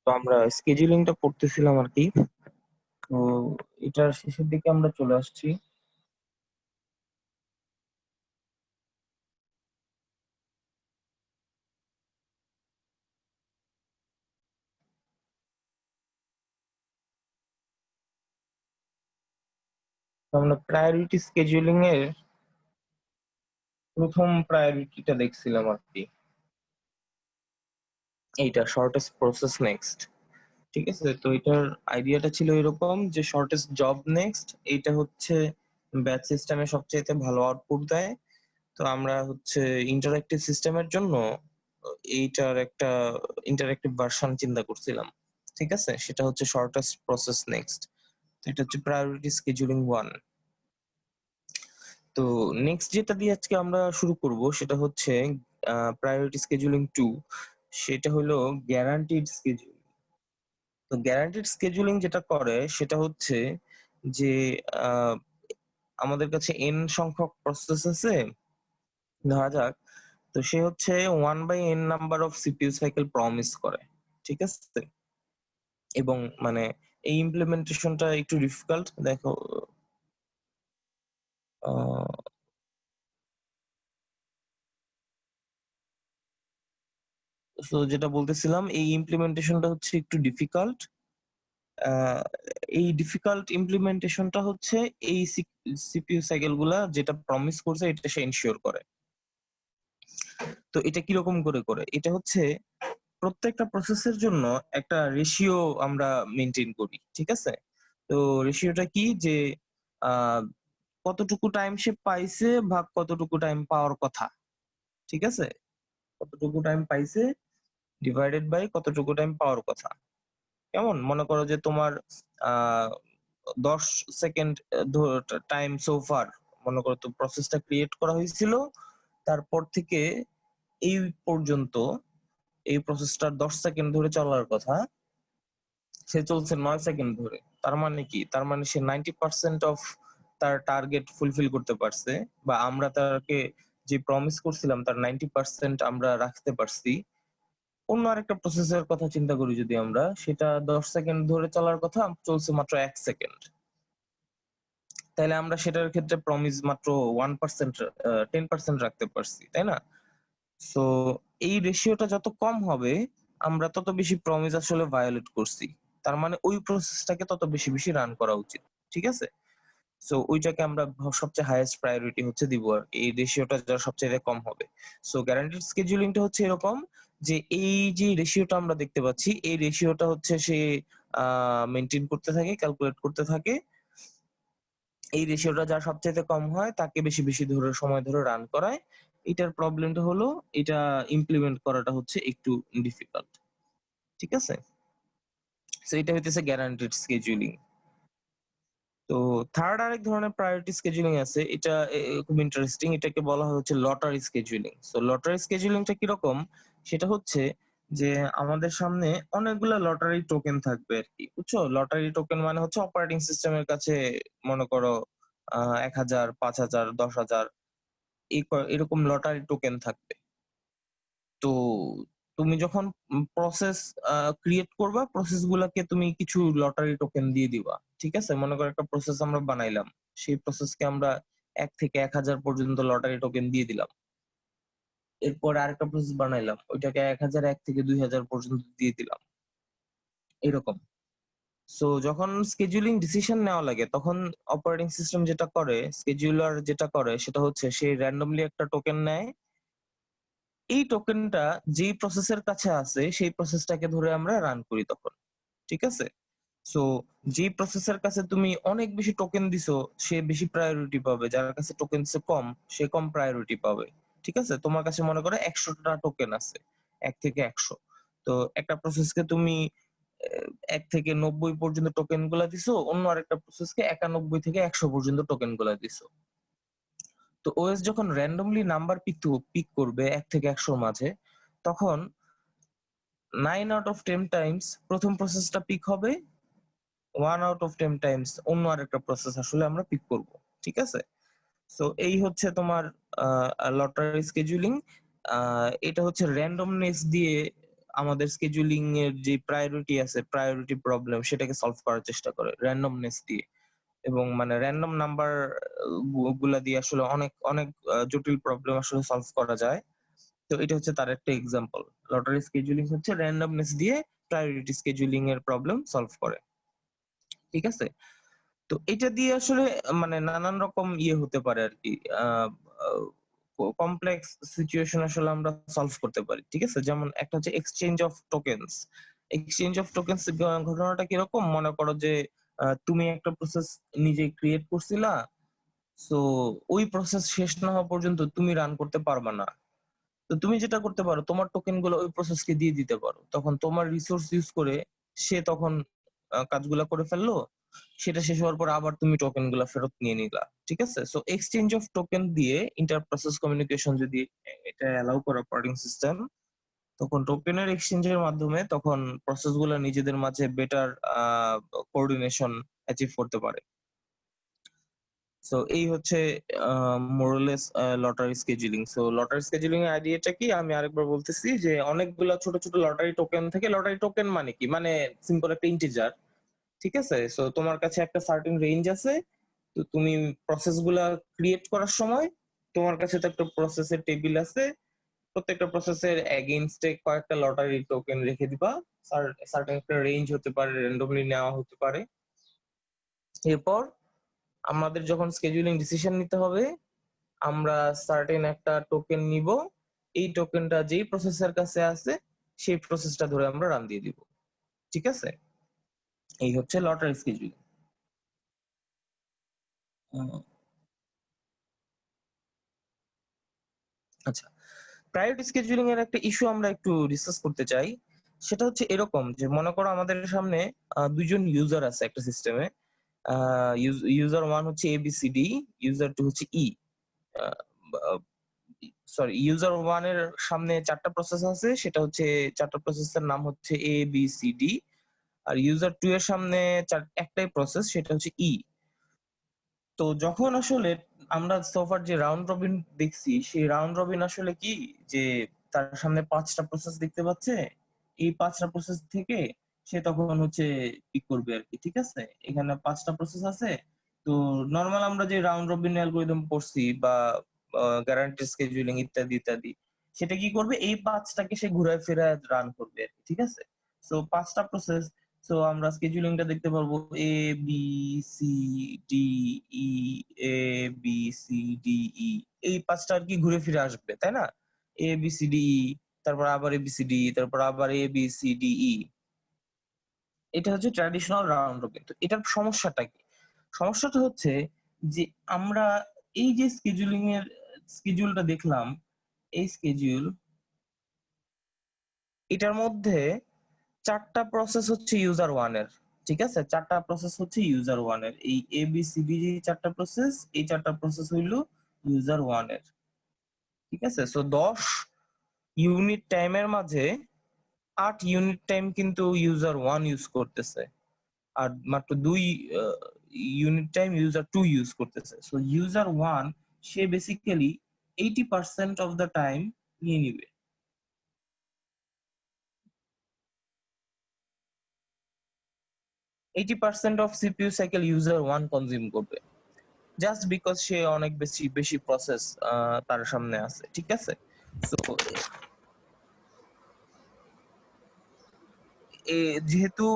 তো আমরা স্কেডিউলিংটা পড়তেছিলাম আর কি। তো এটার শেষের দিকে আমরা চলে আসছি। তো আমরা প্রায়োরিটি স্কেডিউলিং এর প্রথম প্রায়োরিটিটা দেখছিলাম আর কি, এইটা শর্টেস্ট প্রসেস নেক্সট। ঠিক আছে, তো এটার আইডিয়াটা ছিল এরকম যে শর্টেস্ট জব নেক্সট, এইটা হচ্ছে ব্যাচ সিস্টেমে সবচেয়ে ভালো আউটপুট দেয়। তো আমরা হচ্ছে ইন্টারঅ্যাক্টিভ সিস্টেমের জন্য এইটার একটা ইন্টারঅ্যাক্টিভ ভার্সন চিন্তা করছিলাম। ঠিক আছে, সেটা হচ্ছে শর্টেস্ট প্রসেস নেক্সট। তো এটা হচ্ছে প্রায়োরিটি স্কেডিউলিং 1। তো নেক্সট যেটা দিয়ে আজকে আমরা শুরু করব সেটা হচ্ছে প্রায়োরিটি স্কেডিউলিং 2। সেটা হলো গ্যারান্টিড স্কেডিউল। তো গ্যারান্টিড স্কেডিউলিং যেটা করে সেটা হচ্ছে যে আহ, আমাদের কাছে এন সংখ্যক প্রসেস আছে, ধরা যাক। তো সে হচ্ছে 1/n number of CPU cycle promise করে। ঠিক আছে, এবং মানে এই ইমপ্লিমেন্টেশনটা একটু ডিফিকাল্ট। দেখো, তো যেটা বলতেছিলাম, এই ইমপ্লিমেন্টেশনটা হচ্ছে একটু ডিফিকাল্ট। আহ, এই ডিফিকাল্ট ইমপ্লিমেন্টেশনটা হচ্ছে এই সিপিইউ সাইকেল গুলা যেটা প্রমিস করছে এটা সে এনশিওর করে। তো এটা কিরকম করে করে, এটা হচ্ছে প্রত্যেকটা প্রসেসের জন্য একটা রেশিও আমরা মেনটেন করি। ঠিক আছে, তো রেশিওটা কি যে আহ, কতটুকু টাইম সে পাইছে ভাগ কতটুকু টাইম পাওয়ার কথা। ঠিক আছে, কতটুকু টাইম পাইছে ডিভাইডেড বাই কতটুকু টাইম পাওয়ার কথা। কেমন, মনে করো যে তোমার আহ 10 সেকেন্ড টাইম সোফার, মনে করো তো প্রসেসটা ক্রিয়েট করা হয়েছিল, তারপর থেকে এই পর্যন্ত এই প্রসেসটার 10 সেকেন্ড ধরে চলার কথা, সে চলছে 9 সেকেন্ড ধরে। তার মানে কি, তার মানে সে 90% অফ তার টার্গেট ফুলফিল করতে পারছে, বা আমরা তাকে যে প্রমিস করছিলাম তার 90% আমরা রাখতে পারছি। অন্য আরেকটা প্রসেসের কথা চিন্তা করি যদি আমরা, সেটা 10 সেকেন্ড ধরে চলার কথা, চলছে মাত্র 1 সেকেন্ড। তাহলে আমরা সেটার ক্ষেত্রে প্রমিস মাত্র 1%, 10% রাখতে পারছি, তাই না? সো এই রেশিওটা যত কম হবে আমরা তত বেশি প্রমিস আসলে ভায়োলেট করছি। তার মানে ওই প্রসেসটাকে তত বেশি বেশি রান করা উচিত। ঠিক আছে, সো ওইটাকে আমরা সবচেয়ে হাইয়েস্ট প্রায়োরিটি হচ্ছে দিব, আর এই রেশিওটা যারা সবচেয়ে কম হবে। সো গ্যারান্টেড স্কেডিউলিংটা হচ্ছে এরকম যে এই যে রেশিওটা আমরা দেখতে পাচ্ছি, এই রেশিওটা হচ্ছে সে মেনটেন করতে থাকে, ক্যালকুলেট করতে থাকে। এই রেশিওটা যার সবচেয়ে কম হয় তাকে বেশি বেশি ধরে সময় ধরে রান করায়। এটার প্রবলেমটা হলো এটা ইমপ্লিমেন্ট করাটা হচ্ছে একটু ডিফিকাল্ট। ঠিক আছে, তো এটা হইতেছে গ্যারান্টেড স্কেডিউলিং। তো থার্ড আরেক ধরনের প্রায়োরিটি স্কেডিউলিং আছে, এটা খুব ইন্টারেস্টিং। এটাকে বলা হয় হচ্ছে লটারি স্কেডিউলিং। সো লটারি স্কেডিউলিংটা কিরকম, সেটা হচ্ছে যে আমাদের সামনে অনেকগুলা লটারি টোকেন থাকবে আর কি, বুঝছো? লটারি টোকেন মানে হচ্ছে অপারেটিং সিস্টেমের কাছে, মনে করো 1,000, 5,000, 10,000 এরকম লটারি টোকেন থাকবে। তো তুমি যখন প্রসেস ক্রিয়েট করবা, প্রসেস গুলাকে তুমি কিছু লটারি টোকেন দিয়ে দিবা। ঠিক আছে, মনে করো একটা প্রসেস আমরা বানাইলাম, সেই প্রসেসকে আমরা 1 থেকে 1,000 পর্যন্ত লটারি টোকেন দিয়ে দিলাম। এরপর আরেকটা প্রসেস বানাইলাম, ওইটাকে 1,001 থেকে 2,000 পর্যন্ত দিয়ে দিলাম, এরকম। সো যখন স্কেডিউলিং ডিসিশন নেওয়া লাগে তখন অপারেটিং সিস্টেম যেটা করে, স্কেডিউলার যেটা করে সেটা হচ্ছে সে র্যান্ডমলি একটা টোকেন নেয়। এই টোকেনটা যেই প্রসেসের কাছে আছে সেই প্রসেসটাকে ধরে আমরা রান করি তখন। ঠিক আছে, সো যে প্রসেসের কাছে তুমি অনেক বেশি টোকেন দিছো সে বেশি প্রায়োরিটি পাবে, যার কাছে টোকেন কম সে কম প্রায়োরিটি পাবে। ঠিক আছে, তোমার কাছে মনে করো 100টা টোকেন আছে, 1 থেকে 100। তো একটা প্রসেসকে তুমি 1 থেকে 90 পর্যন্ত টোকেন গুলা দিছো, অন্য আরেকটা প্রসেসকে 91 থেকে 100 পর্যন্ত টোকেন গুলা দিছো। তো ওএস যখন র্যান্ডমলি নাম্বার পিক করবে 1 থেকে 100 মাঝে, তখন 9 আউট অফ 10 টাইমস প্রথম প্রসেসটা পিক হবে, 1 আউট অফ 10 টাইমস অন্য আরেকটা প্রসেস আসলে আমরা পিক করব। ঠিক আছে, সো এই হচ্ছে তোমার লটারি স্কেডিউলিং। এটা হচ্ছে র্যান্ডমনেস দিয়ে আমাদের স্কেডিউলিং এর যে প্রায়োরিটি আছে, প্রায়োরিটি প্রবলেম সেটাকে সলভ করার চেষ্টা করে র‍্যান্ডমনেস দিয়ে। এবং মানে র‍্যান্ডম নাম্বার গুলা দিয়ে আসলে অনেক অনেক জটিল প্রবলেম আসলে সলভ করা যায়। তো এটা হচ্ছে তার একটা এক্সাম্পল। লটারি স্কেডিউলিং হচ্ছে র‍্যান্ডমনেস দিয়ে প্রায়োরিটি স্কেডিউলিং এর প্রবলেম সলভ করে। ঠিক আছে? তো এটা দিয়ে আসলে মানে নানান রকম হতে পারে আরকি। আ আ কমপ্লেক্স সিচুয়েশন আসলে আমরা সলভ করতে পারি। ঠিক আছে? যেমন একটা হচ্ছে exchange of tokens. Exchange of tokens ঘটনাটা কিরকম? মনে করো যে তুমি একটা প্রসেস নিজে ক্রিয়েট করছিলা। সো ওই প্রসেস শেষ না হওয়া পর্যন্ত তুমি রান করতে পারবা না। তো তুমি যেটা করতে পারো তোমার টোকেন গুলো ওই প্রসেসকে দিয়ে দিতে পারো। তখন তোমার রিসোর্স ইউজ করে সে তখন কাজগুলা করে ফেললো। সেটা শেষ হওয়ার পর আবার তুমি টোকেন গুলা ফেরত নিয়ে নিলা। ঠিক আছে? সো এক্সচেঞ্জ অফ টোকেন দিয়ে ইন্টার প্রসেস কমিউনিকেশন যদি এটা অ্যালাউ করে অপারেটিং সিস্টেম, তখন টোকেনের এক্সচেঞ্জ এর মাধ্যমে তখন প্রসেস গুলা নিজেদের মাঝে বেটার আ কোঅর্ডিনেশন অ্যাচিভ করতে পারে। সো এই হচ্ছে মোরালেস lottery scheduling. So lottery scheduling এর আইডিয়াটা কি? আমি আরেকবার বলতেছি যে অনেকগুলা ছোট, ছোট লটারি টোকেন থেকে লটারি টোকেন মানে কি? মানে সিম্পল একটা ইন্টিজার। ঠিক আছে? সো তোমার কাছে একটা সার্টেন রেঞ্জ আছে। তো তুমি প্রসেস গুলা ক্রিয়েট করার সময় তোমার কাছে তো একটা প্রসেসের টেবিল আছে। প্রত্যেকটা প্রসেসের এগেইনস্ট এ কয়েকটা লটারি টোকেন রেখে দিবা। সার্টেন একটা রেঞ্জ হতে পারে, র‍্যান্ডমলি নেওয়া হতে পারে। এরপর আমাদের যখন স্কেডিউলিং ডিসিশন নিতে হবে, আমরা সার্টেন একটা টোকেন নিব। এই টোকেনটা যেই প্রসেসের কাছে আছে, সেই প্রসেসটা ধরে আমরা রান দিয়ে দিব। ঠিক আছে? এই হচ্ছে লটারি স্কেডিউলিং। হুম, আচ্ছা। প্রায়োরিটি স্কেডিউলিং এর একটা ইস্যু আমরা একটু ডিসকাস করতে চাই। সেটা হচ্ছে এরকম যে মনে করো আমাদের সামনে ২ জন ইউজার আছে একটা সিস্টেমে। আ ইউজার 1 হচ্ছে ABCD, ইউজার 2 হচ্ছে E। আ বা সরি ইউজার 1 এর সামনে ৪ টা প্রসেস আছে। সেটা হচ্ছে ৪ টা প্রসেসের নাম হচ্ছে ABCD। আর ইউজার 2 এর সামনে একটাই প্রসেস সেটা হচ্ছে E। তো যখন আসলে আমরা সোফার যে রাউন্ড রবিন দেখছি, সেই রাউন্ড রবিন আসলে কি যে তার সামনে ৫ টা প্রসেস দেখতে পাচ্ছে। এই ৫ টা প্রসেস থেকে সে তখন হচ্ছে পিক করবে আরকি। ঠিক আছে? এখানে ৫ টা প্রসেস আছে। তো নরমাল আমরা যে রাউন্ড রবিন অ্যালগরিদম পড়ছি বা গ্যারান্টি স্কেডিউলিং ইত্যাদি, ইত্যাদি। সেটা কি করবে? এই ৫ টাকে সে ঘুরায় ফিরায় রান করবে আরকি। ঠিক আছে? সো ৫ টা প্রসেস সো আমরা স্কেডিউলিংটা দেখতে পারবো এ, বি, সি, ডি, ই, এ, বি, সি, ডি, ই। এই ৫ টা আরকি ঘুরে ফিরে আসবে, তাই না? এ, বি, সি, ডি, ই, তারপর আবার এ, বি, সি, ডি, তারপর আবার এ, বি, সি, ডি, ই। এটা হচ্ছে ট্র্যাডিশনাল রাউন্ড রবিন। তো এটার সমস্যাটা কি? সমস্যাটা হচ্ছে যে আমরা এই যে স্কেডিউলটা দেখলাম, এই স্কেডিউল এটার মধ্যে ৪ টা প্রসেস হচ্ছে ইউজার 1 এর। ঠিক আছে? ৪ টা প্রসেস হচ্ছে ইউজার 1 এর। এই ABCD যে ৪ টা প্রসেস, এই ৪ টা প্রসেস হইলো ইউজার 1 এর। ঠিক আছে? সো ১০ ইউনিট টাইমের মাঝে ৮ ইউনিট টাইম কিন্তু ইউজার 1 ইউজ করতেছে। আর মাত্র ২ uh unit time user 2 use করতেছে। সো ইউজার 1 সে বেসিক্যালি 80% অফ দ্যা টাইম নিয়ে নিবে। 80% of CPU cycle user 1 consume করবে। জাস্ট বিকজ সে অনেক বেশি, বেশি প্রসেস তার সামনে আছে। ঠিক আছে? সো যেহেতু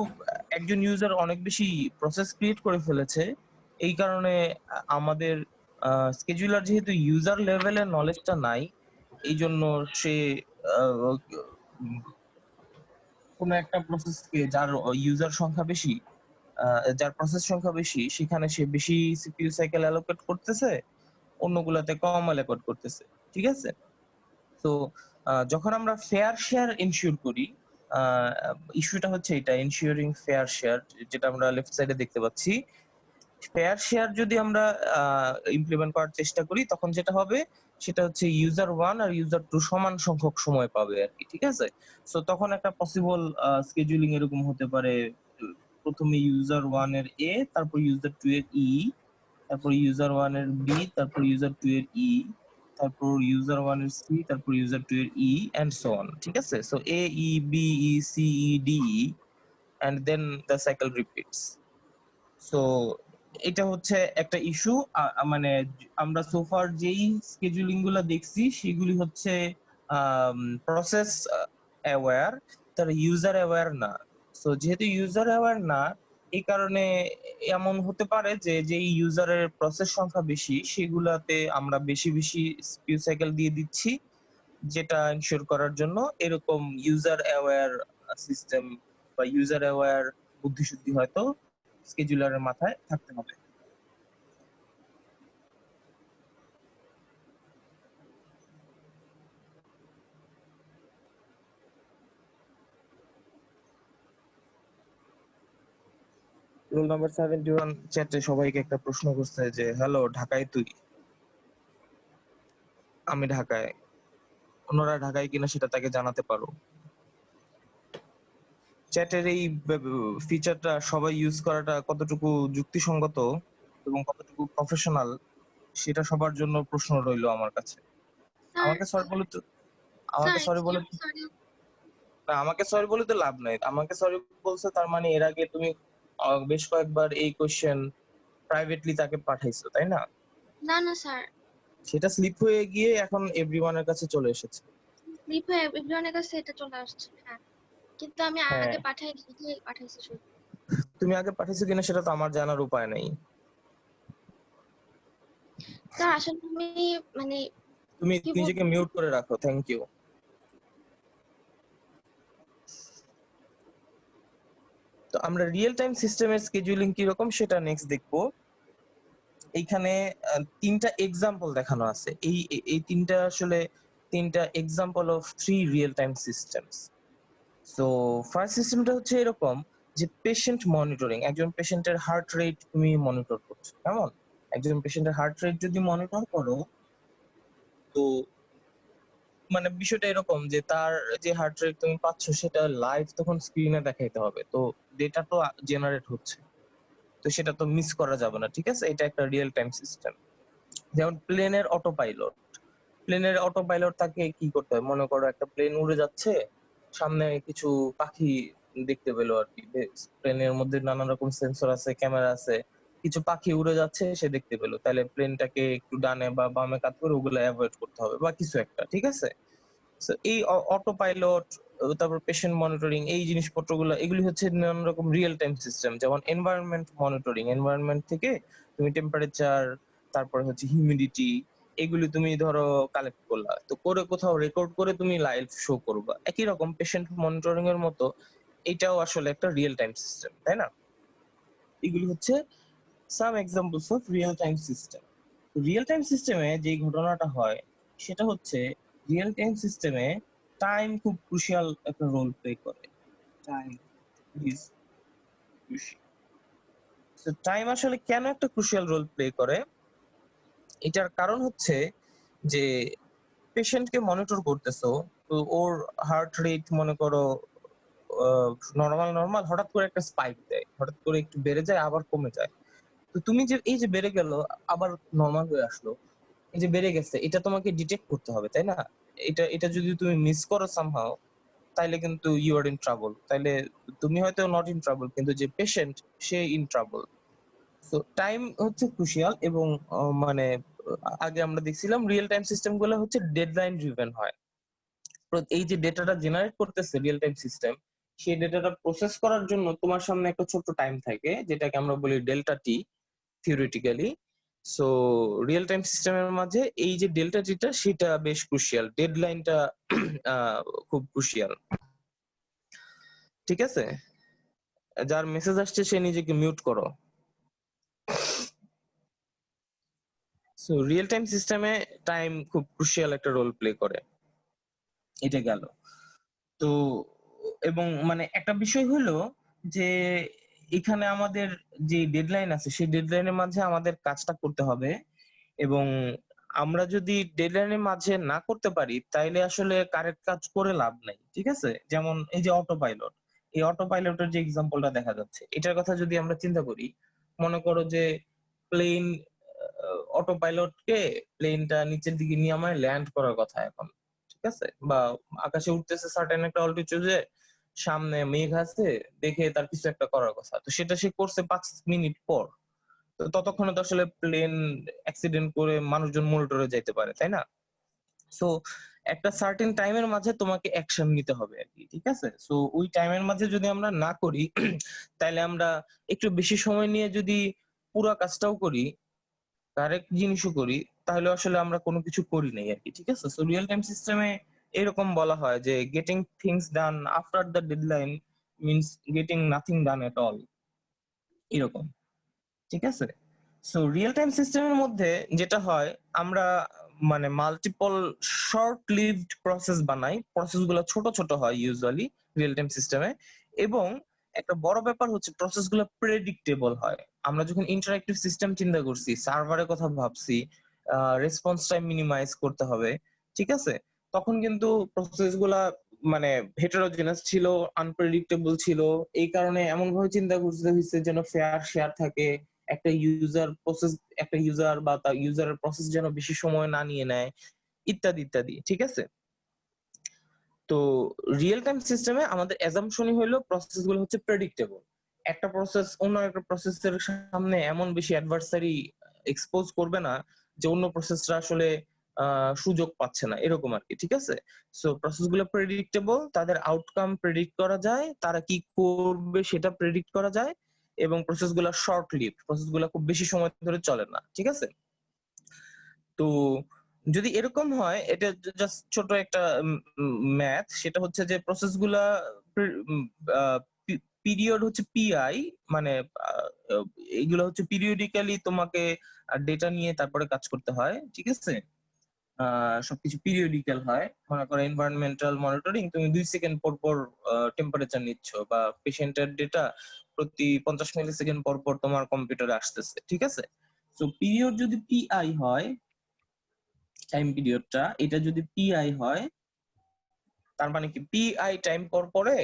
একজন ইউজার অনেক বেশি প্রসেস ক্রিয়েট করে ফেলেছে, এই কারণে আমাদের scheduler যেহেতু ইউজার লেভেলের নলেজটা নাই, এইজন্য সে আ উম কোন একটা প্রসেসকে যার ইউজার সংখ্যা বেশি, আ যার প্রসেস সংখ্যা বেশি, সেখানে সে বেশি সিপিইউ সাইকেল অ্যালোকেট করতেছে, অন্যগুলাতে কম অ্যালোকেট করতেছে। ঠিক আছে? তো যখন আমরা ফেয়ার শেয়ার এনশিওর করি, আ ইস্যুটা হচ্ছে এটা এনশিওরিং ফেয়ার শেয়ার যেটা আমরা লেফট সাইডে দেখতে পাচ্ছি। ফেয়ার শেয়ার যদি আমরা আ ইমপ্লিমেন্ট করার চেষ্টা করি তখন যেটা হবে সেটা হচ্ছে ইউজার 1 আর ইউজার 2 সমান সংখ্যক সময় পাবে আরকি। ঠিক আছে? সো তখন একটা পসিবল scheduling এরকম হতে পারে। উ ১ম এ ইউজার 1 এর A, তারপর ইউজার 2 এর E, তারপর ইউজার 1 এর B, তারপর ইউজার 2 এর E, তারপর ইউজার 1 এর সি, তারপর ইউজার 2 এর ই এন্ড সো অন। ঠিক আছে? So A E B E C E D E and then the cycle repeats. সো এটা হচ্ছে একটা ইস্যু। মানে আমরা সোফার যেই স্কেজুলিং গুলা দেখছি সেগুলি হচ্ছে প্রসেস অ্যাওয়্যার, তার ইউজার অ্যাওয়্যার না। সো যেহেতু ইউজার অ্যাওয়্যার না, এই কারণে এমন হতে পারে যে যেই ইউজারের প্রসেস সংখ্যা বেশি সেগুলাতে আমরা বেশি বেশি সিপিইউ সাইকেল দিয়ে দিচ্ছি, যেটা এনশিওর করার জন্য এরকম ইউজার অ্যাওয়্যার সিস্টেম বা ইউজার অ্যাওয়্যার বুদ্ধিশুদ্ধি হয়তো স্কেজুলারের মাথায় থাকতে হবে। রোল নাম্বার 71 চ্যাটে সবাইকে একটা প্রশ্ন করছে যে হ্যালো ঢাকায় তুই? আমি ঢাকায়। অন্যরা ঢাকায় কিনা সেটা তাকে জানাতে পারো। চ্যাটের এই ফিচারটা সবাই ইউজ করাটা কতটুকু যুক্তিসঙ্গত এবং কতটুকু প্রফেশনাল সেটা সবার জন্য প্রশ্ন রইলো আমার কাছে। আমাকে সরি বলে তো আমাকে সরি বলে না, আমাকে সরি বলে তো লাভ নাই। আমাকে সরি বলছে তার মানে এর আগে তুমি বেশ কয়েকবার এই কোশ্চেন প্রাইভেটলি তাকে পাঠাইছো, তাই না? না না স্যার, সেটা স্লিপ হয়ে গিয়ে এখন এভরিওয়ানের কাছে চলে এসেছে। স্লিপ হয়ে এভরিওয়ানের কাছে এটা চলে আসছে। হ্যাঁ, কিন্তু আমি হ্যাঁ, আগে পাঠাইছি শুধু। তুমি আগে পাঠিয়েছো কিনা সেটা তো আমার জানার উপায় নেই। স্যার আসলে আমি মানে তুমি কি নিজেকে বলবো, মিউট করে রাখো, থ্যাংক ইউ। তো আমরা রিয়েল টাইম সিস্টেমের স্কেজুলিং কি রকম সেটা নেক্সট দেখবো। এইখানে তিনটা এক্সাম্পল দেখানো আছে। এই তিনটা আসলে তিনটা example of 3 real time systems. So first সিস্টেমটা হচ্ছে এরকম যে পেশেন্ট মনিটরিং, একজন পেশেন্টের হার্ট রেট তুমি মনিটর করছো, কেমন? একজন পেশেন্টের হার্ট রেট যদি মনিটর করো, তো মানে বিষয়টা এরকম যে তার যে হার্ট রেট তুমি পাচ্ছ সেটা লাইভ তখন স্ক্রিনে দেখাইতে হবে। তো ডেটা তো জেনারেট হচ্ছে, তো সেটা তো মিস করা যাবে না। ঠিক আছে, এটা একটা রিয়েল টাইম সিস্টেম। যেমন প্লেনের অটো পাইলট, প্লেনের অটো পাইলট তাকে কি করতে হয়, মনে করো একটা প্লেন উড়ে যাচ্ছে, সামনে কিছু পাখি দেখতে পেলো আর কি। প্লেনের মধ্যে নানা রকম সেন্সর আছে, ক্যামেরা আছে, কিছু পাখি উড়ে যাচ্ছে সে দেখতে পেলো, তাহলে প্লেনটাকে একটু ডানে বা বামে কাত করে ওগুলো অ্যাভয়েড করতে হবে বা কিছু একটা। ঠিক আছে, So, এই অটো পাইলট, তারপর পেশেন্ট মনিটরিং, এই জিনিসপত্রগুলো এগুলি হচ্ছে নানান রকম রিয়েল টাইম সিস্টেম। যেমন এনভায়রনমেন্ট মনিটরিং, এনভায়রনমেন্ট থেকে তুমি টেম্পারেচার, তারপর হচ্ছে হিউমিডিটি, এগুলি তুমি ধরো কালেক্ট করলা, তো করে কোথাও রেকর্ড করে তুমি লাইভ শো করবা। একই রকম পেশেন্ট মনিটরিং এর মতো এটাও আসলে একটা রিয়েল টাইম সিস্টেম, তাই না? এগুলি হচ্ছে সাম examples of real time system. Real time সিস্টেমে যে ঘটনাটা হয় সেটা হচ্ছে রিয়েল টাইম সিস্টেমে টাইম খুব ক্রুশিয়াল একটা রোল প্লে করে। Time is crucial. So time আসলে কেন একটা ক্রুশিয়াল রোল প্লে করে, এটার কারণ হচ্ছে যে পেশেন্টকে মনিটর করতেছো, তো ওর হার্ট রেট মনে করো নরমাল নরমাল, হঠাৎ করে একটা স্পাইক দেয়, হঠাৎ করে একটু বেড়ে যায় আবার কমে যায়। তো তুমি যে এই যে বেড়ে গেল আবার নরমাল হয়ে আসলো, এই যে বেড়ে গেছে, এটা তোমাকে ডিটেক্ট করতে হবে, তাই না? এটা এটা যদি তুমি মিস করো সামহাও, তাইলে কিন্তু ইউ আর ইন ট্রাবল। তাইলে তুমি হয়তো নট ইন ট্রাবল, কিন্তু যে patient say in trouble. So time হচ্ছে ক্রুশিয়াল। এবং মানে আগে আমরা দেখছিলাম রিয়েল টাইম সিস্টেম গুলো হচ্ছে ডেডলাইন ড্রিভেন হয়। তো এই যে ডেটাটা জেনারেট করতেছে রিয়েল টাইম সিস্টেম, সেই ডেটাটা প্রসেস করার জন্য তোমার সামনে একটা ছোট্ট টাইম থাকে, যেটাকে আমরা বলি ডেল্টা টি থিওরিটিক্যালি। সো রিয়েল টাইম সিস্টেমের মাঝে এই যে ডেল্টা টিটা সেটা বেশ ক্রুশিয়াল, ডেডলাইনটা খুব ক্রুশিয়াল। ঠিক আছে, যার মেসেজ আসছে সে নিজেকে মিউট করো। সো রিয়েল টাইম সিস্টেমে টাইম খুব ক্রুশিয়াল একটা রোল প্লে করে। এটা গেল। তো এবং মানে একটা বিষয় হলো যে এখানে আমাদের যে ডেডলাইন আছে সেই ডেডলাইনের মাঝে আমাদের কাজটা করতে হবে। এবং আমরা যদি ডেডলাইনের মাঝে না করতে পারি তাইলে আসলে কারেক্ট কাজ করে লাভ নাই। ঠিক আছে, যেমন এই যে অটো পাইলট, এই অটো পাইলটের যে এক্সাম্পলটা দেখা যাচ্ছে, এটার কথা যদি আমরা চিন্তা করি, মনে করো যে প্লেন অটো পাইলটকে প্লেনটা নিচের দিকে নিয়ে আমায় ল্যান্ড করার কথা এখন, ঠিক আছে? বা আকাশে উঠতেছে সার্টেন একটা অল্টিটিউডে, সামনে মেঘ আছে, দেখে তার কিছু একটা করার কথা, তো সেটা সে করছে 5 মিনিট পর। তো ততক্ষণে তো আসলে প্লেন অ্যাক্সিডেন্ট করে মানুষজন মরে টরে যাইতে পারে, তাই না? সো একটা সার্টেন টাইমের মাঝে তোমাকে অ্যাকশন নিতে হবে আরকি। ঠিক আছে? সো ওই টাইমের মাঝে যদি আমরা না করি তাইলে আমরা একটু বেশি সময় নিয়ে যদি পুরা কাজটাও করি, কারেক্ট জিনিসও করি, তাহলে আসলে আমরা কোনো কিছু করি নাই আরকি। ঠিক আছে? সো রিয়াল টাইম সিস্টেমে এরকম বলা হয় যে getting things done after the deadline means getting nothing done at all, এরকম। ঠিক আছে? সো রিয়েল টাইম সিস্টেমের মধ্যে যেটা হয়, আমরা মানে মাল্টিপল শর্ট লিভড প্রসেস বানাই। প্রসেস গুলো ছোট ছোট হয় ইউজুয়ালি রিয়েল টাইম সিস্টেমে, এবং একটা বড় ব্যাপার হচ্ছে প্রসেস গুলো প্রেডিক্টেবল হয়। আমরা যখন ইন্টারঅ্যাক্টিভ সিস্টেম চিন্তা করছি, সার্ভারের কথা ভাবছি, রেসপন্স টাইম মিনিমাইজ করতে হবে, ঠিক আছে? তখন কিন্তু প্রসেস গুলা মানে হেটেরোজেনাস ছিল, আনপ্রেডিক্টেবল ছিল। এই কারণে এমন ভাবে চিন্তা করতে হয়েছে যেন ফেয়ার শেয়ার থাকে, একটা ইউজার বা তার ইউজারের প্রসেস যেন বেশি সময় না নিয়ে নেয়, ইত্যাদি ইত্যাদি। ঠিক আছে? তো রিয়েল টাইম সিস্টেমে আমাদের অ্যাজাম্পশনই হইলো প্রসেস গুলো হচ্ছে প্রেডিক্টেবল। একটা প্রসেস অন্য একটা প্রসেসের সামনে এমন বেশি অ্যাডভার্সারি এক্সপোজ করবে না যে অন্য প্রসেসটা আসলে সুযোগ পাচ্ছে না, এরকম আরকি। ঠিক আছে? সো প্রসেস গুলো প্রেডিক্টেবল, তাদের আউটকাম প্রেডিক্ট করা যায়, তারা কি করবে সেটা প্রেডিক্ট করা যায়, এবং প্রসেস গুলা শর্ট লিভড, প্রসেস গুলা খুব বেশি সময় ধরে চলে না। ঠিক আছে? তো যদি এরকম হয়, এটা জাস্ট ছোট একটা ম্যাথ, সেটা হচ্ছে যে প্রসেস গুলা পিরিয়ড হচ্ছে পিআই, মানে এগুলো হচ্ছে পিরিয়ডিক্যালি তোমাকে ডেটা নিয়ে তারপরে কাজ করতে হয়। ঠিক আছে? সবকিছু পিরিয়ডিক্যাল হয়। মনে করো এনভায়রনমেন্টাল মনিটরিং, তুমি 2 সেকেন্ড পর পর টেম্পারেচার নিচ্ছ, বা পেশেন্টের ডেটা প্রতি 50 মিলি সেকেন্ড পর পর তোমার কম্পিউটারে আসতেছে। ঠিক আছে? তো পিরিয়ড যদি পিআই হয়, টাইম পিরিয়ডটা এটা যদি পিআই হয়, তার মানে কি পিআই টাইম পর পরে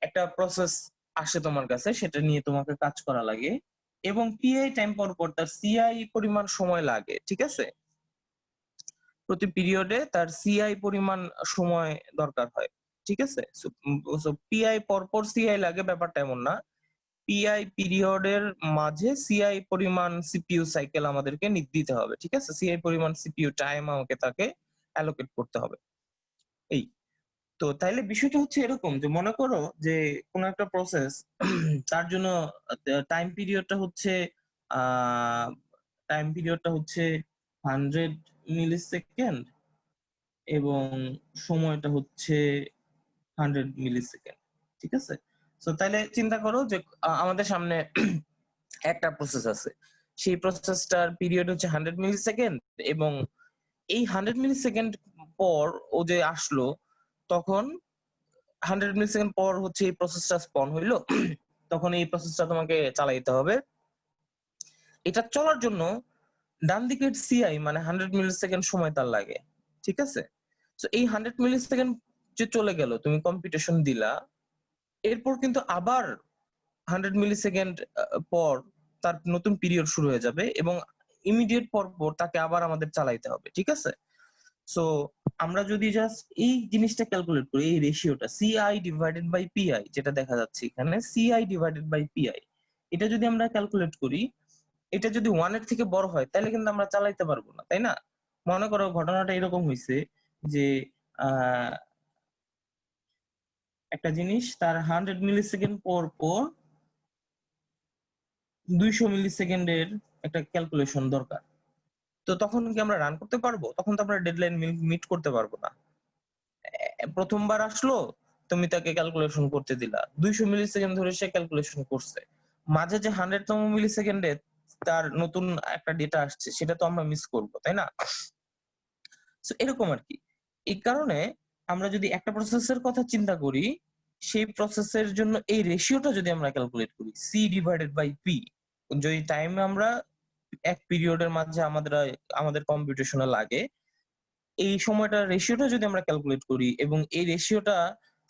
একটা প্রসেস আসে তোমার কাছে, সেটা নিয়ে তোমাকে কাজ করা লাগে, এবং পিআই টাইম পর পর তার সিআই পরিমাণ সময় লাগে। ঠিক আছে? প্রতি পিরিয়ডে তার সিআই পরিমাণ সময় দরকার হয়। ঠিক আছে? সো পিআই পর পর সিআই লাগে, ব্যাপারটা এমন না। পিআই পিরিয়ডের মাঝে সিআই পরিমাণ সিপিইউ সাইকেল আমাদেরকে দিতে হবে। ঠিক আছে? সিআই পরিমাণ সিপিইউ টাইম আমাকে তাকে অ্যালোকেট করতে হবে। এই। তো তাইলে বিষয়টা হচ্ছে এরকম যে মনে করো যে কোন একটা প্রসেস তার জন্য টাইম পিরিয়ডটা হচ্ছে আ টাইম পিরিয়ডটা হচ্ছে 100 মিলি সেকেন্ড, এবং সময়টা হচ্ছে 100 মিলি সেকেন্ড। ঠিক আছে? সো তাইলে চিন্তা করো যে আমাদের সামনে একটা প্রসেস আছে। সেই প্রসেসটার পিরিয়ড হচ্ছে 100 মিলি সেকেন্ড, এবং এই 100 মিলি সেকেন্ড পর ও যে আসলো, তখন 100 মিলি সেকেন্ড পর হচ্ছে এই প্রসেসটা স্পন হইলো। তখন এই প্রসেসটা তোমাকে চালাইতে হবে। এটা চলার জন্য ডান দিকের সিআই মানে 100 মিলি সেকেন্ড সময় তার লাগে। ঠিক আছে? সো এই 100 মিলি সেকেন্ড যে চলে গেল, তুমি কম্পিউটেশন দিলা, এরপর কিন্তু আবার 100 মিলি সেকেন্ড পর তার নতুন পিরিয়ড শুরু হয়ে যাবে, এবং ইমিডিয়েট পর তাকে আবার আমাদের চালাইতে হবে। ঠিক আছে? সো আমরা যদি জাস্ট এই জিনিসটা ক্যালকুলেট করি, এই রেশিওটা সিআই ডিভাইডেড বাই পিআই যেটা দেখা যাচ্ছে এখানে, সিআই ডিভাইডেড বাই পিআই, এটা যদি আমরা ক্যালকুলেট করি, এটা যদি 1 এর থেকে বড় হয় তাহলে কিন্তু আমরা চালাইতে পারবো না, তাই না? মনে করো ঘটনাটা এরকম হইছে যে আহ একটা জিনিস তার 100 মিলি সেকেন্ড পর পর 200 মিলি সেকেন্ডের একটা ক্যালকুলেশন দরকার। তো তখন কি আমরা রান করতে পারবো? তখন তো আমরা ডেডলাইন মিট করতে পারবো না। প্রথমবার আসলো, তুমি তাকে ক্যালকুলেশন করতে দিলা, 200 মিলি সেকেন্ড ধরে সে ক্যালকুলেশন করছে, মাঝে যে 100তম মিলি সেকেন্ডে তার নতুন একটা ডেটা আসছে, সেটা তো আমরা মিস করবো, তাই না? সো এরকম আরকি। এই কারণে আমরা যদি একটা প্রসেসের কথা চিন্তা করি, সেই প্রসেসের জন্য এই রেশিওটা যদি আমরা ক্যালকুলেট করি, সি ডিভাইডেড বাই পি, যদি টাইম আমরা এক পিরিয়ডের মাঝে আমাদের কম্পিউটেশনে লাগে, এই সময়টার রেশিওটা যদি আমরা ক্যালকুলেট করি, এবং এই রেশিওটা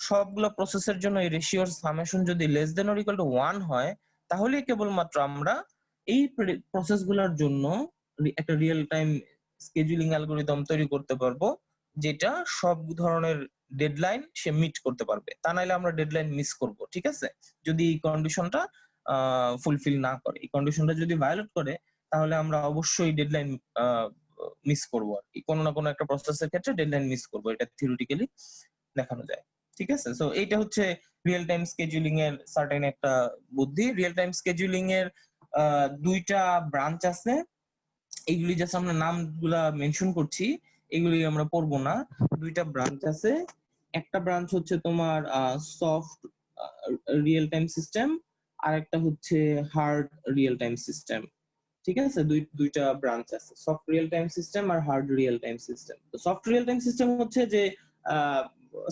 সবগুলো প্রসেসের জন্য এই রেশিওর সামেশন যদি less than or equal to 1 হয়, তাহলেই কেবলমাত্র আমরা এই প্রসেস গুলোর জন্য একটা রিয়েল টাইম স্কেজুলিং অ্যালগরিদম তৈরি করতে পারবো, যেটা সব ধরনের ডেডলাইন সে মিট করতে পারবে। তা নাইলে আমরা ডেডলাইন মিস করব, ঠিক আছে? যদি এই কন্ডিশনটা ফুলফিল না করে, এই কন্ডিশনটা যদি ভায়োলেট করে, তাহলে আমরা অবশ্যই ডেডলাইন মিস করবো আর কি। কোনো না কোনো একটা প্রসেসের ক্ষেত্রে ডেডলাইন মিস করবো, এটা থিওরিটিক্যালি দেখানো যায়, ঠিক আছে? সো এইটা হচ্ছে রিয়েল টাইম স্কেজুলিং এর সার্টেন একটা বুদ্ধি। রিয়েল টাইম স্কেজুলিং এর দুইটা ব্রাঞ্চ আছে, এইগুলি জাস্ট আমরা নামগুলা মেনশন করছি, এগুলি আমরা পড়বো না। দুইটা ব্রাঞ্চ আছে, একটা ব্রাঞ্চ হচ্ছে তোমার সফট রিয়েল টাইম সিস্টেম, আর একটা হচ্ছে হার্ড রিয়েল টাইম সিস্টেম, ঠিক আছে? দুইটা ব্রাঞ্চ আছে, সফট রিয়েল টাইম সিস্টেম আর হার্ড রিয়েল টাইম সিস্টেম। তো সফট রিয়েল টাইম সিস্টেম হচ্ছে যে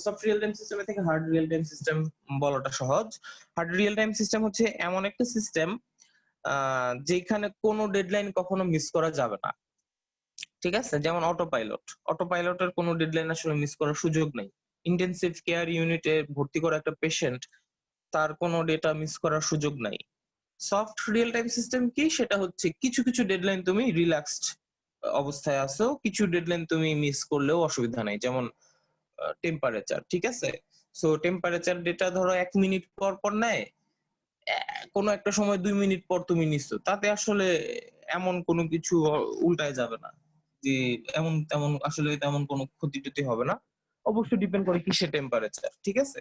সফট রিয়েল টাইম সিস্টেম থেকে হার্ড রিয়েল টাইম সিস্টেম বলাটা সহজ। হার্ড রিয়েল টাইম সিস্টেম হচ্ছে এমন একটা সিস্টেম যেখানে কোনো ডেডলাইন কখনো মিস করা যাবে না, ঠিক আছে? যেমন অটো পাইলটের কোনো ডেডলাইন আসলে মিস করার সুযোগ নেই। ইন্টেনসিভ কেয়ার ইউনিটে ভর্তি করা একটা পেশেন্ট, তার কোনো ডেটা মিস করার সুযোগ নাই। সফট রিয়েল টাইম সিস্টেম কি? সেটা হচ্ছে কিছু কিছু ডেডলাইন তুমি রিল্যাক্সড অবস্থায় আছো, কিছু ডেডলাইন তুমি মিস করলেও অসুবিধা নাই, যেমন টেম্পারেচার, ঠিক আছে? সো টেম্পারেচার ডেটা ধরো 1 মিনিট পর পর নেয়, কোনো একটা সময় 2 মিনিট পর তুমি নিচ্ছ, তাতে আসলে এমন কোনো কিছু উল্টায় যাবে না, যে এমন তেমন আসলে তেমন কোনো ক্ষতি টতি হবে না। অবশ্যই ডিপেন্ড করে কিসের টেম্পারেচার, ঠিক আছে?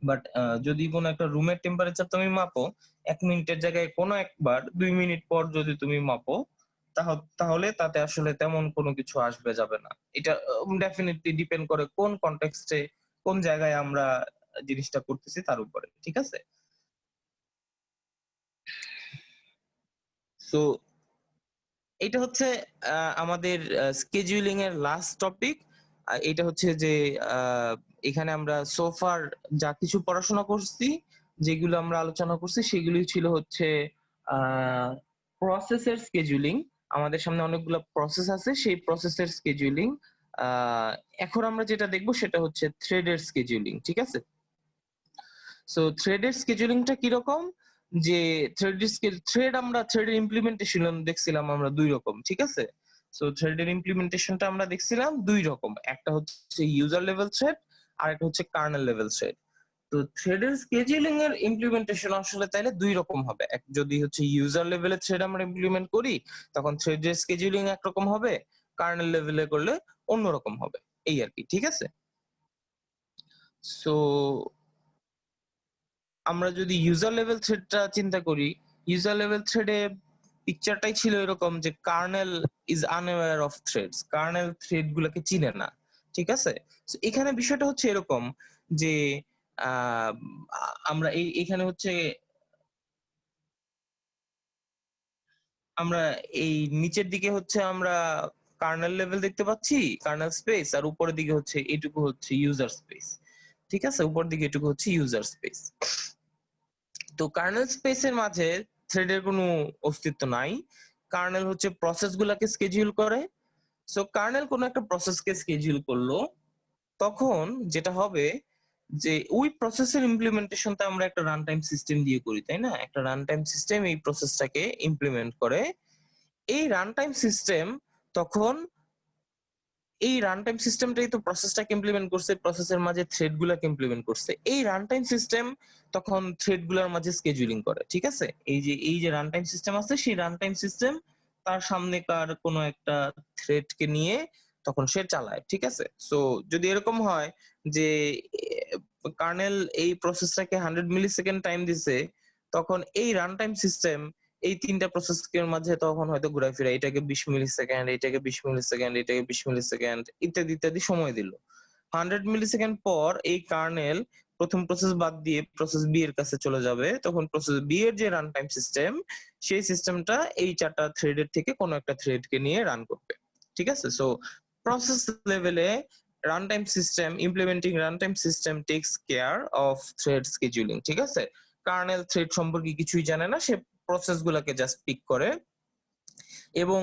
বাট যদি কোনো একটা রুমের টেম্পারেচার তুমি মাপো, 1 মিনিটের জায়গায় কোনো একবার 2 মিনিট পর যদি তুমি মাপো, তাহলে তাতে আসলে তেমন কোনো কিছু আসবে যাবে না। এটা ডেফিনেটলি ডিপেন্ড করে কোন কনটেক্সটে, কোন জায়গায় আমরা জিনিসটা করতেছি তার উপরে, ঠিক আছে? সো এটা হচ্ছে আমাদের স্কেডিউলিং এর লাস্ট টপিক। এটা হচ্ছে যে আহ, এখানে আমরা সোফার যা কিছু পড়াশোনা করছি, যেগুলো আমরা আলোচনা করছি, সেগুলি ছিল হচ্ছে প্রসেসের স্কেডিউলিং। আমাদের সামনে অনেকগুলো প্রসেস আছে, সেই প্রসেসের স্কেডিউলিং। এখন আমরা যেটা দেখবো সেটা হচ্ছে থ্রেডের স্কেডিউলিং, ঠিক আছে? সো থ্রেডের স্কেডিউলিংটা কিরকম, যে থ্রেডের ইমপ্লিমেন্টেশন দেখছিলাম আমরা দুই রকম, ঠিক আছে? সো থ্রেডের ইমপ্লিমেন্টেশনটা আমরা দেখছিলাম দুই রকম, একটা হচ্ছে ইউজার লেভেল থ্রেড আর একটা হচ্ছে কার্নেল লেভেল থ্রেড। তো থ্রেডের স্কেডিউলিং এর ইমপ্লিমেন্টেশন আসলে তাইলে দুই রকম হবে। এক, যদি হচ্ছে ইউজার লেভেলের থ্রেড আমরা ইমপ্লিমেন্ট করি, তখন থ্রেডের স্কেডিউলিং একরকম হবে, কার্নেল লেভেলে করলে অন্যরকম হবে, এই আর কি, ঠিক আছে? সো আমরা যদি ইউজার লেভেল থ্রেডটা চিন্তা করি, ইউজার লেভেল থ্রেডে পিকচারটাই ছিল এরকম যে kernel is unaware of threads, kernel thread গুলাকে চিনে না, ঠিক আছে? So এখানে বিষয়টা হচ্ছে এরকম যে আহ, আমরা এখানে হচ্ছে আমরা এই নিচের দিকে হচ্ছে আমরা কার্নেল লেভেল দেখতে পাচ্ছি, কার্নেল স্পেস, আর উপরের দিকে হচ্ছে এইটুকু হচ্ছে ইউজার স্পেস, ঠিক আছে? উপর দিকে এটুকু হচ্ছে ইউজার স্পেস। তো কার্নেল স্পেসের মাঝে থ্রেডের কোনো অস্তিত্ব নাই। কার্নেল হচ্ছে প্রসেস গুলাকে স্কেডিউল করে। সো কার্নেল কোনো একটা প্রসেসকে স্কেডিউল করলো, তখন যেটা হবে যে ওই প্রসেসের ইমপ্লিমেন্টেশনটা আমরা একটা রান টাইম সিস্টেম দিয়ে করি, তাই না? একটা রান টাইম সিস্টেম এই প্রসেসটাকে ইমপ্লিমেন্ট করে। এই রান টাইম সিস্টেম তখন এই রান টাইম সিস্টেমটাই তো প্রসেসটাকে ইমপ্লিমেন্ট করছে, প্রসেসের মাঝে থ্রেড গুলাকে ইমপ্লিমেন্ট করছে। এই রান টাইম সিস্টেম তখন থ্রেড গুলার মাঝে স্কেজুলিং করে, ঠিক আছে? এই যে রান টাইম সিস্টেম আছে, সেই রান টাইম সিস্টেম তার সামনেকার কোনো একটা থ্রেড কে নিয়ে তখন সে চালায়, ঠিক আছে? সো যদি এরকম হয় যে কার্নেল এই প্রসেসটাকে 100 মিলি সেকেন্ড টাইম দিছে, তখন এই রান টাইম সিস্টেম এই তিনটা প্রসেসের মাঝে তখন হয়তো ঘুরাই ফিরা এটাকে 20 মিলি সেকেন্ড, এটাকে 20 মিলি সেকেন্ড, এটাকে 20 মিলি সেকেন্ড, ইত্যাদি ইত্যাদি সময় দিল। 100 মিলি সেকেন্ড পর এই কার্নেল প্রথম প্রসেস বাদ দিয়ে প্রসেস বি এর কাছে চলে যাবে, তখন প্রসেস বি এর যে রান টাইম সিস্টেম, সেই সিস্টেমটা এই চারটা থ্রেডের থেকে কোনো একটা থ্রেডকে নিয়ে রান করবে, ঠিক আছে? সো প্রসেস লেভেলে runtime system implementing runtime system takes care of thread scheduling, ঠিক আছে? কার্নেল থ্রেড সম্পর্কে কিছুই জানে না, সে প্রসেস গুলাকে জাস্ট পিক করে, এবং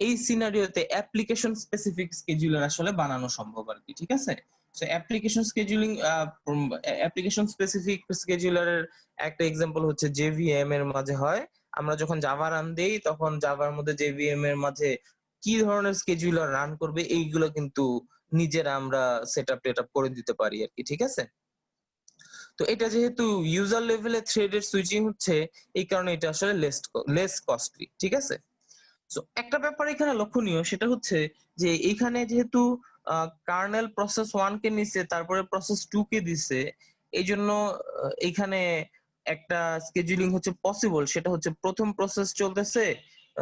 এই সিনারিওতে অ্যাপ্লিকেশন স্পেসিফিক স্কেডিউলার আসলে বানানো সম্ভব আর কি, ঠিক আছে? সো অ্যাপ্লিকেশন স্পেসিফিক স্কেডিউলারের একটা এক্সাম্পল হচ্ছে জেভিএম এর মাঝে হয়। আমরা যখন জাভা রান দেই তখন জাভার মধ্যে জেভিএম এর মাঝে কি ধরনের স্কেডিউলার রান করবে এইগুলো কিন্তু নিজেরা আমরা সেটআপ টেটআপ করে দিতে পারি আরকি, ঠিক আছে? তো এটা যেহেতু ইউজার লেভেলে থ্রেডের সুইচিং হচ্ছে, এই কারণে এটা আসলে লেস কস্টলি, ঠিক আছে? সো একটা ব্যাপার এখানে লক্ষণীয় সেটা হচ্ছে যে এইখানে যেহেতু কার্নেল প্রসেস 1 কে নিছে তারপরে প্রসেস 2 কে দিছে, এইজন্য এইখানে একটা স্কেডিউলিং হচ্ছে পসিবল। সেটা হচ্ছে প্রথম প্রসেস চলতেছে,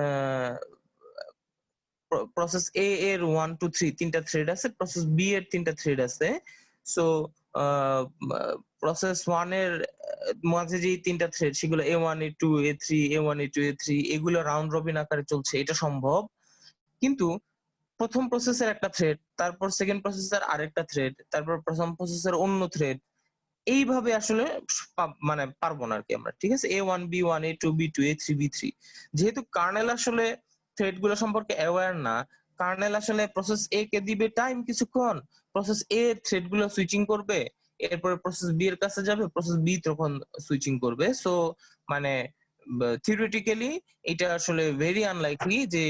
আহ, প্রসেস এ এর 1 2 3 তিনটা থ্রেড আছে, প্রসেস বি এর তিনটা থ্রেড আছে। সো প্রসেস 1 এর মাঝে যে তিনটা থ্রেড সেগুলো A1 A2 A3 A1 A2 A3 এগুলো রাউন্ড রবিন আকারে চলছে, এটা সম্ভব। কিন্তু প্রথম প্রসেসের একটা থ্রেড, তারপর সেকেন্ড প্রসেসের আরেকটা থ্রেড, তারপর প্রথম প্রসেসের অন্য থ্রেড, এইভাবে আসলে মানে পারবো না আরকি আমরা, ঠিক আছে? A1 B1 A2 B2 A3 B3 যেহেতু কার্নেল আসলে থ্রেড গুলো সম্পর্কে অ্যাওয়্যার না, কার্নেল আসলে প্রসেস এ কে দিবে টাইম কিছুক্ষণ, প্রসেস এ থ্রেড গুলো সুইচিং করবে, এরপরে প্রসেস বি এর কাছে যাবে, প্রসেস বি তখন সুইচিং করবে। সো মানে থিওরিটিক্যালি এটা আসলে ভেরি আনলাইকলি যে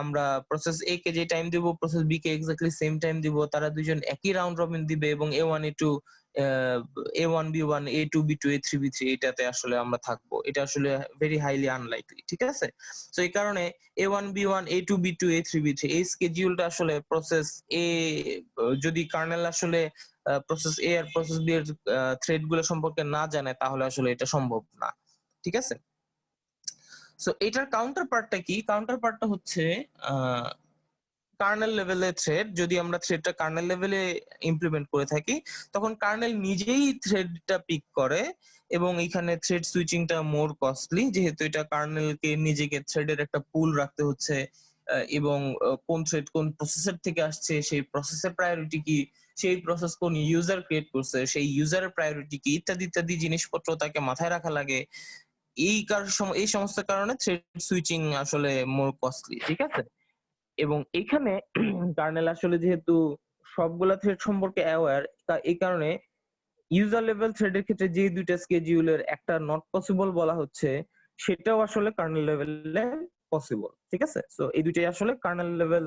আমরা প্রসেস এ কে যে টাইম দিব প্রসেস বি কে এক্স্যাক্টলি সেম টাইম দিব, তারা দুইজন একই রাউন্ড রবিন দিবে এবং A1 A2 A1 B1 A2 B2 A3 B3 এটাতে আসলে আমরা থাকবো। এটা আসলে ভেরি হাইলি আনলাইকলি, ঠিক আছে? সো এই কারণে A1 B1 A2 B2 A3 B3 এই স্কেডিউলটা আসলে প্রসেস এ যদি কার্নেল আসলে প্রসেস এ আর প্রসেস বি এর থ্রেড গুলো সম্পর্কে না জানে তাহলে আসলে এটা সম্ভব না, ঠিক আছে? সো এটার কাউন্টার পার্টটা কি? কাউন্টার পার্টটা হচ্ছে আহ কার্নেল লেভেলে থ্রেড, যদি আমরা থ্রেডটা কার্নেল লেভেলে ইমপ্লিমেন্ট করে থাকি তখন কার্নেল নিজেই থ্রেডটা পিক করে এবং এখানে থ্রেড সুইচিংটা মোর কস্টলি যেহেতু এটা কার্নেলকে নিজেকে থ্রেডের একটা পুল রাখতে হচ্ছে, এবং কোন থ্রেড কোন প্রসেসর থেকে আসছে, সেই প্রসেসের প্রায়োরিটি কি, সেই প্রসেস কোন ইউজার ক্রিয়েট করছে, সেই ইউজারের প্রায়োরিটি কি, ইত্যাদি ইত্যাদি জিনিসপত্র তাকে মাথায় রাখা লাগে। এই সমস্ত কারণে থ্রেড সুইচিং আসলে মোর কস্টলি, ঠিক আছে? এবং এখানে কার্নেল আসলে যেহেতু সবগুলা থ্রেড সম্পর্কে অ্যাওয়্যার, তা এই কারণে ইউজার লেভেল থ্রেডের ক্ষেত্রে যে দুইটা স্কেডিউলের একটা নট পসিবল বলা হচ্ছে সেটাও আসলে কার্নেল লেভেলে পসিবল, ঠিক আছে? সো এই দুইটাই আসলে কার্নেল লেভেল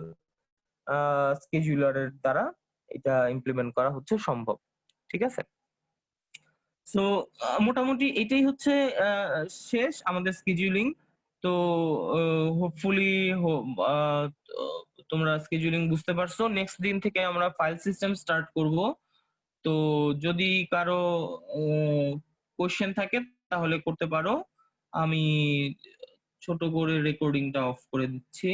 স্কেডিউলারের দ্বারা এটা ইমপ্লিমেন্ট করা হচ্ছে সম্ভব, ঠিক আছে? সো মোটামুটি এটাই হচ্ছে শেষ আমাদের স্কেডিউলিং। তো হোপফুলি তোমরা স্কেডিউলিং বুঝতে পারছো। নেক্সট দিন থেকে আমরা ফাইল সিস্টেম স্টার্ট করব। তো যদি কারো কোশ্চেন থাকে তাহলে করতে পারো। আমি ছোট করে রেকর্ডিংটা অফ করে দিচ্ছি।